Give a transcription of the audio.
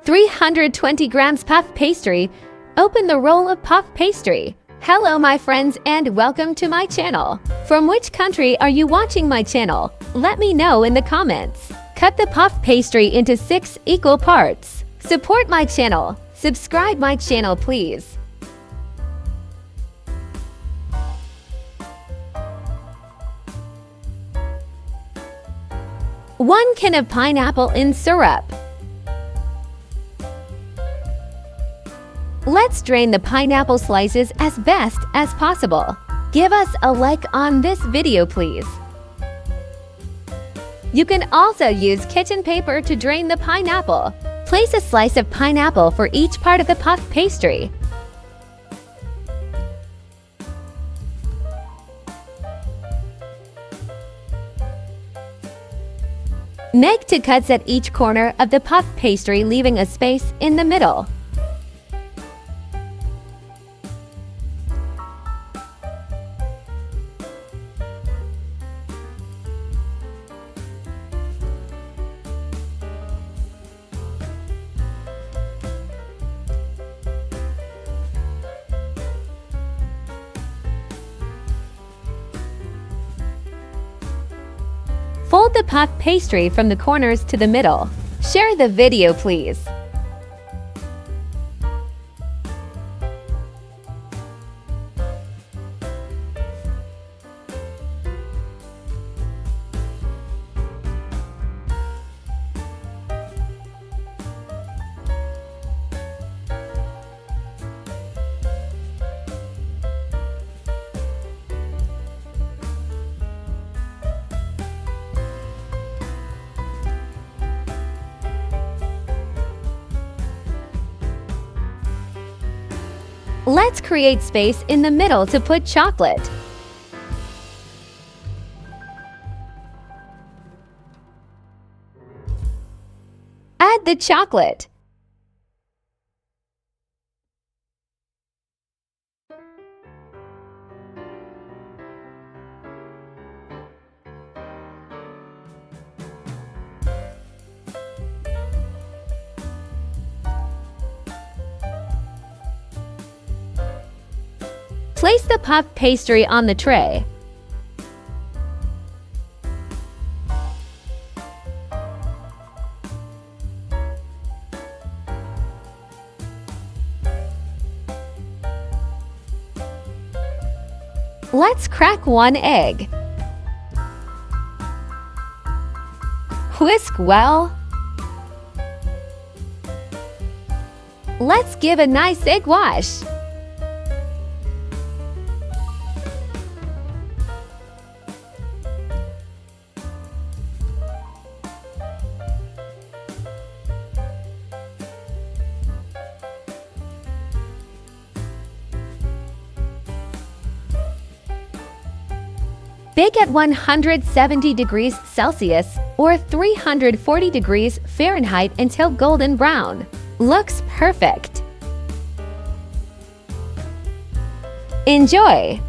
320 grams puff pastry. Open the roll of puff pastry. Hello my friends and welcome to my channel. From which country are you watching my channel? Let me know in the comments. Cut the puff pastry into 6 equal parts. Support my channel. Subscribe my channel please. One can of pineapple in syrup. Let's drain the pineapple slices as best as possible. Give us a like on this video please. You can also use kitchen paper to drain the pineapple. Place a slice of pineapple for each part of the puff pastry. Make 2 cuts at each corner of the puff pastry, leaving a space in the middle. Fold the puff pastry from the corners to the middle. Share the video please. Let's create space in the middle to put chocolate. Add the chocolate. Place the puff pastry on the tray. Let's crack 1 egg. Whisk well. Let's give a nice egg wash. Bake at 170 degrees Celsius or 340 degrees Fahrenheit until golden brown. Looks perfect. Enjoy!